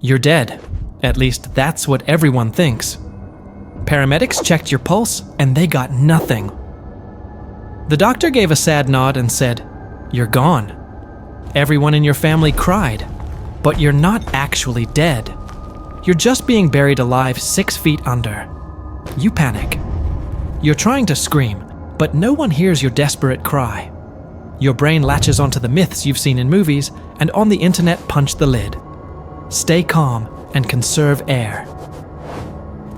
You're dead. At least that's what everyone thinks. Paramedics checked your pulse and they got nothing. The doctor gave a sad nod and said, "You're gone." Everyone in your family cried, but you're not actually dead. You're just being buried alive 6 feet under. You panic. You're trying to scream, but no one hears your desperate cry. Your brain latches onto the myths you've seen in movies and on the internet punch the lid. Stay calm and conserve air.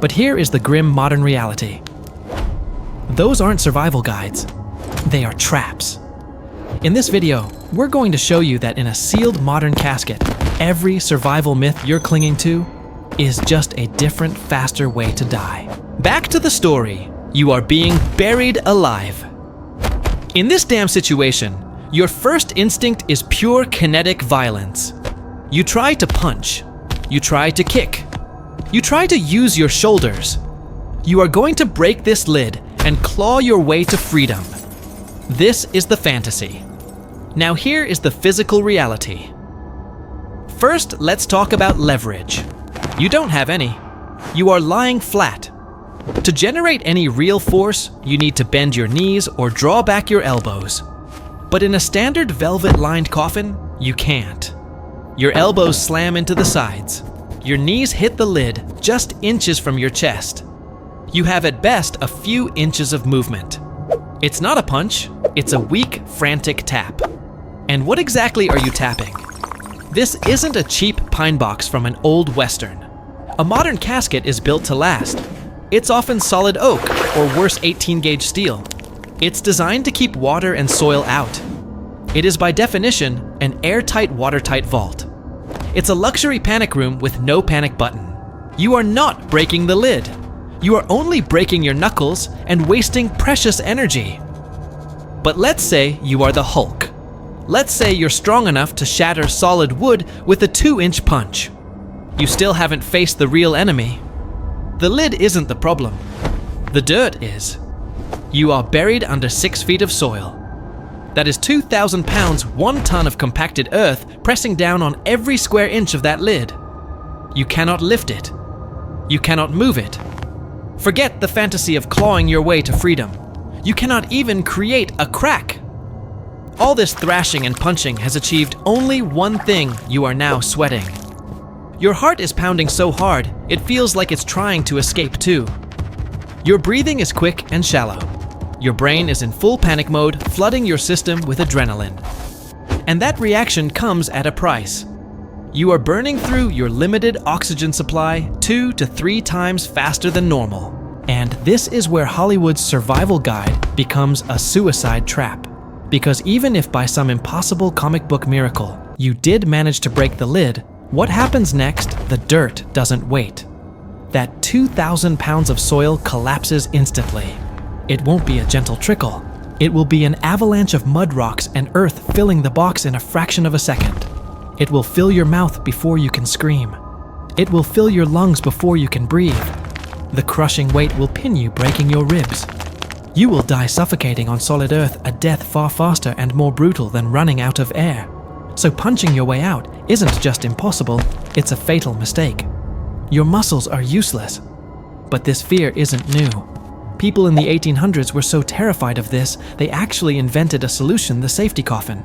But here is the grim modern reality. Those aren't survival guides. They are traps. In this video, we're going to show you that in a sealed modern casket, every survival myth you're clinging to is just a different, faster way to die. Back to the story. You are being buried alive. In this damn situation, your first instinct is pure kinetic violence. You try to punch. You try to kick. You try to use your shoulders. You are going to break this lid and claw your way to freedom. This is the fantasy. Now here is the physical reality. First, let's talk about leverage. You don't have any. You are lying flat. To generate any real force, you need to bend your knees or draw back your elbows. But in a standard velvet-lined coffin, you can't. Your elbows slam into the sides. Your knees hit the lid just inches from your chest. You have at best a few inches of movement. It's not a punch, it's a weak, frantic tap. And what exactly are you tapping? This isn't a cheap pine box from an old western. A modern casket is built to last. It's often solid oak or worse 18-gauge steel. It's designed to keep water and soil out. It is by definition an airtight, watertight vault. It's a luxury panic room with no panic button. You are not breaking the lid. You are only breaking your knuckles and wasting precious energy. But let's say you are the Hulk. Let's say you're strong enough to shatter solid wood with a 2-inch punch. You still haven't faced the real enemy. The lid isn't the problem. The dirt is. You are buried under 6 feet of soil. That is 2,000 pounds, 1 ton of compacted earth pressing down on every square inch of that lid. You cannot lift it. You cannot move it. Forget the fantasy of clawing your way to freedom. You cannot even create a crack. All this thrashing and punching has achieved only one thing: you are now sweating. Your heart is pounding so hard, it feels like it's trying to escape too. Your breathing is quick and shallow. Your brain is in full panic mode, flooding your system with adrenaline. And that reaction comes at a price. You are burning through your limited oxygen supply 2 to 3 times faster than normal. And this is where Hollywood's survival guide becomes a suicide trap. Because even if by some impossible comic book miracle, you did manage to break the lid, what happens next? The dirt doesn't wait. That 2,000 pounds of soil collapses instantly. It won't be a gentle trickle. It will be an avalanche of mud rocks and earth filling the box in a fraction of a second. It will fill your mouth before you can scream. It will fill your lungs before you can breathe. The crushing weight will pin you, breaking your ribs. You will die suffocating on solid earth, a death far faster and more brutal than running out of air. So punching your way out isn't just impossible, it's a fatal mistake. Your muscles are useless. But this fear isn't new. People in the 1800s were so terrified of this, they actually invented a solution: the safety coffin.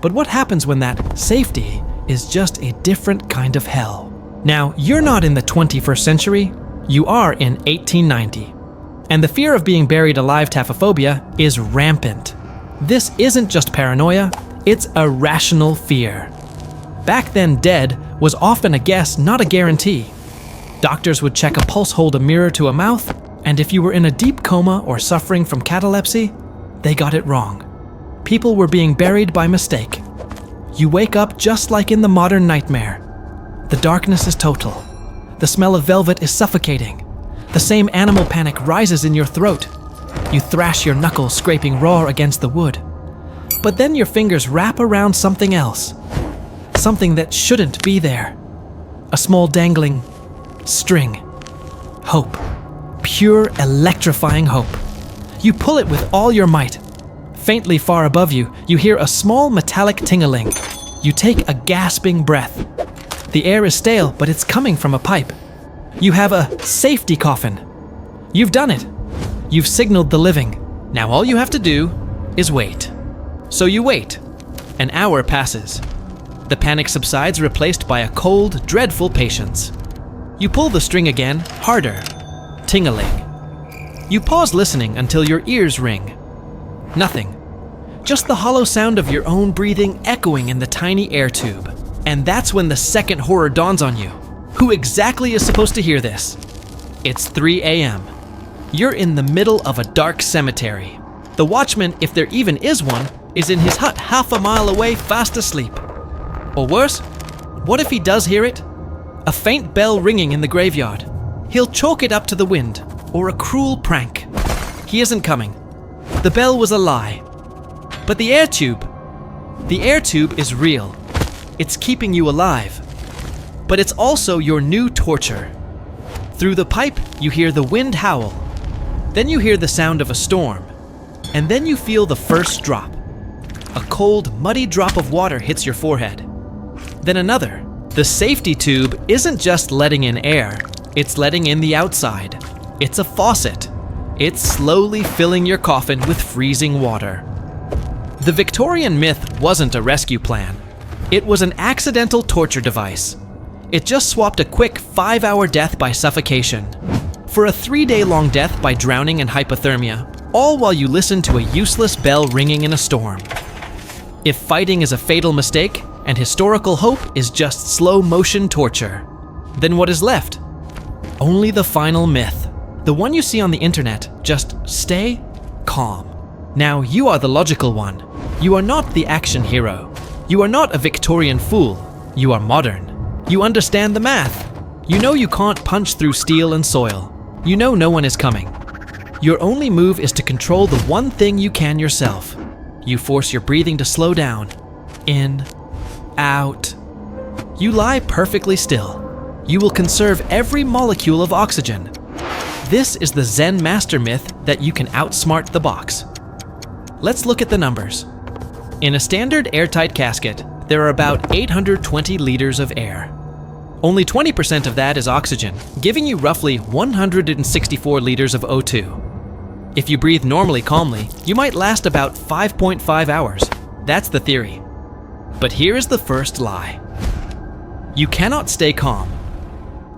But what happens when that safety is just a different kind of hell? Now, you're not in the 21st century, you are in 1890. And the fear of being buried alive, taphophobia, is rampant. This isn't just paranoia, it's a rational fear. Back then, dead was often a guess, not a guarantee. Doctors would check a pulse, hold a mirror to a mouth, and if you were in a deep coma or suffering from catalepsy, they got it wrong. People were being buried by mistake. You wake up just like in the modern nightmare. The darkness is total. The smell of velvet is suffocating. The same animal panic rises in your throat. You thrash your knuckles, scraping raw against the wood. But then your fingers wrap around something else. Something that shouldn't be there. A small dangling string. Hope. Pure, electrifying hope. You pull it with all your might. Faintly far above you, you hear a small metallic ting-a-ling. You take a gasping breath. The air is stale, but it's coming from a pipe. You have a safety coffin. You've done it. You've signaled the living. Now all you have to do is wait. So you wait. An hour passes. The panic subsides, replaced by a cold, dreadful patience. You pull the string again, harder. Ting-a-ling. You pause listening until your ears ring. Nothing. Just the hollow sound of your own breathing echoing in the tiny air tube. And that's when the second horror dawns on you. Who exactly is supposed to hear this? It's 3 a.m. You're in the middle of a dark cemetery. The watchman, if there even is one, is in his hut half a mile away, fast asleep. Or worse, what if he does hear it? A faint bell ringing in the graveyard. He'll chalk it up to the wind, or a cruel prank. He isn't coming. The bell was a lie. But the air tube is real. It's keeping you alive. But it's also your new torture. Through the pipe, you hear the wind howl. Then you hear the sound of a storm. And then you feel the first drop. A cold, muddy drop of water hits your forehead. Then another. The safety tube isn't just letting in air, it's letting in the outside. It's a faucet. It's slowly filling your coffin with freezing water. The Victorian myth wasn't a rescue plan. It was an accidental torture device. It just swapped a quick 5-hour death by suffocation for a 3-day-long death by drowning and hypothermia, all while you listen to a useless bell ringing in a storm. If fighting is a fatal mistake, and historical hope is just slow-motion torture, then what is left? Only the final myth. The one you see on the internet, just stay calm. Now you are the logical one. You are not the action hero. You are not a Victorian fool. You are modern. You understand the math. You know you can't punch through steel and soil. You know no one is coming. Your only move is to control the one thing you can yourself. You force your breathing to slow down. In, out. You lie perfectly still. You will conserve every molecule of oxygen. This is the Zen master myth that you can outsmart the box. Let's look at the numbers. In a standard airtight casket, there are about 820 liters of air. Only 20% of that is oxygen, giving you roughly 164 liters of O2. If you breathe normally calmly, you might last about 5.5 hours. That's the theory. But here is the first lie. You cannot stay calm.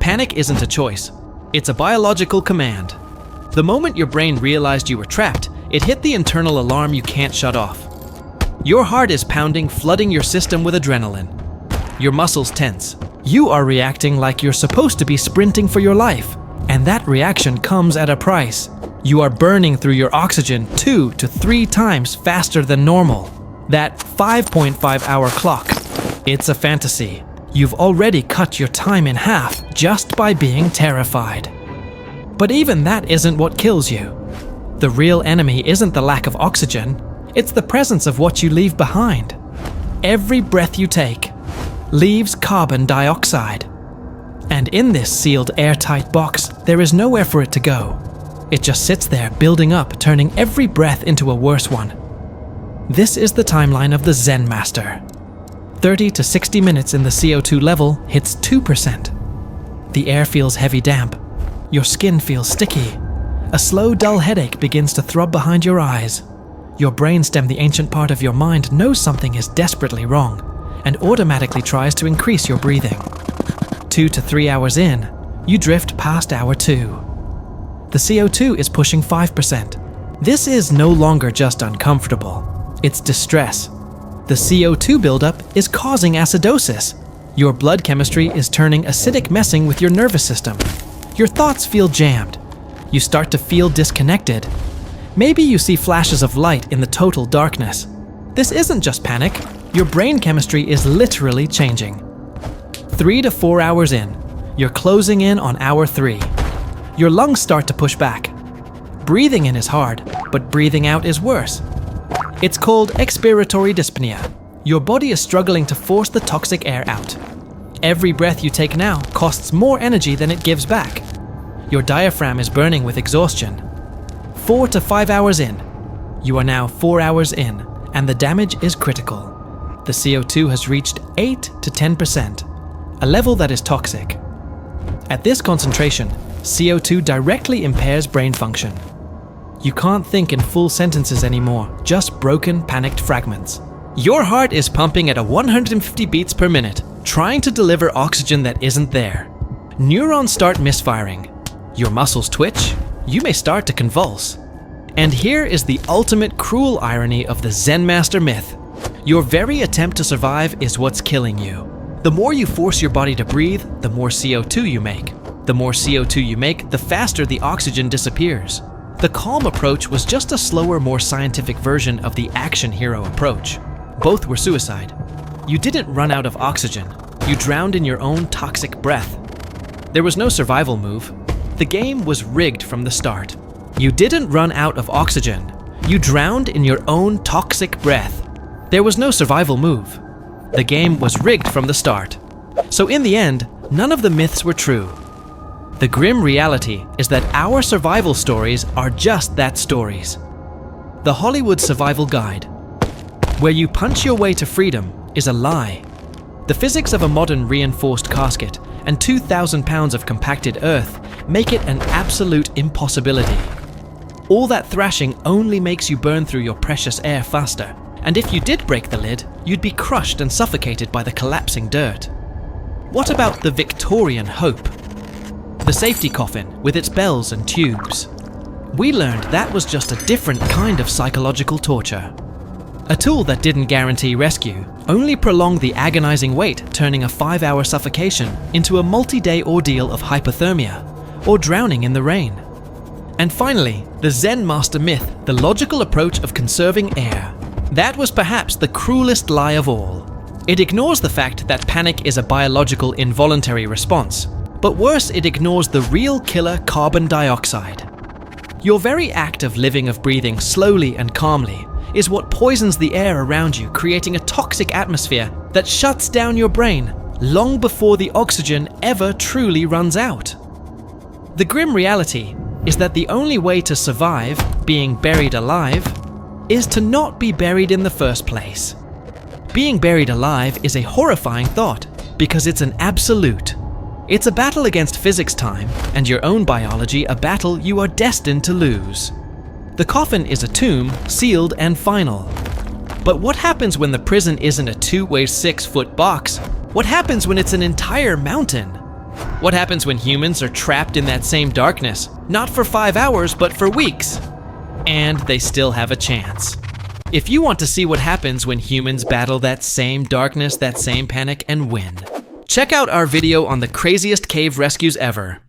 Panic isn't a choice. It's a biological command. The moment your brain realized you were trapped, it hit the internal alarm you can't shut off. Your heart is pounding, flooding your system with adrenaline. Your muscles tense. You are reacting like you're supposed to be sprinting for your life. And that reaction comes at a price. You are burning through your oxygen 2 to 3 times faster than normal. That 5.5-hour clock. It's a fantasy. You've already cut your time in half just by being terrified. But even that isn't what kills you. The real enemy isn't the lack of oxygen. It's the presence of what you leave behind. Every breath you take leaves carbon dioxide. And in this sealed airtight box, there is nowhere for it to go. It just sits there building up, turning every breath into a worse one. This is the timeline of the Zen master. 30 to 60 minutes in the CO2 level hits 2%. The air feels heavy damp. Your skin feels sticky. A slow, dull headache begins to throb behind your eyes. Your brainstem, the ancient part of your mind, knows something is desperately wrong and automatically tries to increase your breathing. 2 to 3 hours in, you drift past hour 2. The CO2 is pushing 5%. This is no longer just uncomfortable. It's distress. The CO2 buildup is causing acidosis. Your blood chemistry is turning acidic, messing with your nervous system. Your thoughts feel jammed. You start to feel disconnected. Maybe you see flashes of light in the total darkness. This isn't just panic. Your brain chemistry is literally changing. 3 to 4 hours in, you're closing in on hour 3. Your lungs start to push back. Breathing in is hard, but breathing out is worse. It's called expiratory dyspnea. Your body is struggling to force the toxic air out. Every breath you take now costs more energy than it gives back. Your diaphragm is burning with exhaustion. 4 to 5 hours in. You are now 4 hours in, and the damage is critical. The CO2 has reached 8 to 10%. a level that is toxic. At this concentration, CO2 directly impairs brain function. You can't think in full sentences anymore, just broken, panicked fragments. Your heart is pumping at 150 beats per minute, trying to deliver oxygen that isn't there. Neurons start misfiring. Your muscles twitch. You may start to convulse. And here is the ultimate cruel irony of the Zen Master myth. Your very attempt to survive is what's killing you. The more you force your body to breathe, the more CO2 you make. The more CO2 you make, the faster the oxygen disappears. The calm approach was just a slower, more scientific version of the action hero approach. Both were suicide. You didn't run out of oxygen. You drowned in your own toxic breath. There was no survival move. The game was rigged from the start. You didn't run out of oxygen. You drowned in your own toxic breath. There was no survival move. The game was rigged from the start. So in the end, none of the myths were true. The grim reality is that our survival stories are just that, stories. The Hollywood Survival Guide. Where you punch your way to freedom is a lie. The physics of a modern reinforced casket and 2,000 pounds of compacted earth make it an absolute impossibility. All that thrashing only makes you burn through your precious air faster, and if you did break the lid, you'd be crushed and suffocated by the collapsing dirt. What about the Victorian hope? The safety coffin with its bells and tubes. We learned that was just a different kind of psychological torture. A tool that didn't guarantee rescue, only prolonged the agonizing wait, turning a 5-hour suffocation into a multi-day ordeal of hypothermia, or drowning in the rain. And finally, the Zen Master myth, the logical approach of conserving air. That was perhaps the cruelest lie of all. It ignores the fact that panic is a biological involuntary response, but worse, it ignores the real killer, carbon dioxide. Your very act of living, of breathing slowly and calmly, is what poisons the air around you, creating a toxic atmosphere that shuts down your brain long before the oxygen ever truly runs out. The grim reality is that the only way to survive being buried alive is to not be buried in the first place. Being buried alive is a horrifying thought because it's an absolute. It's a battle against physics time and your own biology, a battle you are destined to lose. The coffin is a tomb, sealed and final. But what happens when the prison isn't a 2-way 6-foot box? What happens when it's an entire mountain? What happens when humans are trapped in that same darkness, not for 5 hours, but for weeks? And they still have a chance. If you want to see what happens when humans battle that same darkness, that same panic, and win, check out our video on the craziest cave rescues ever.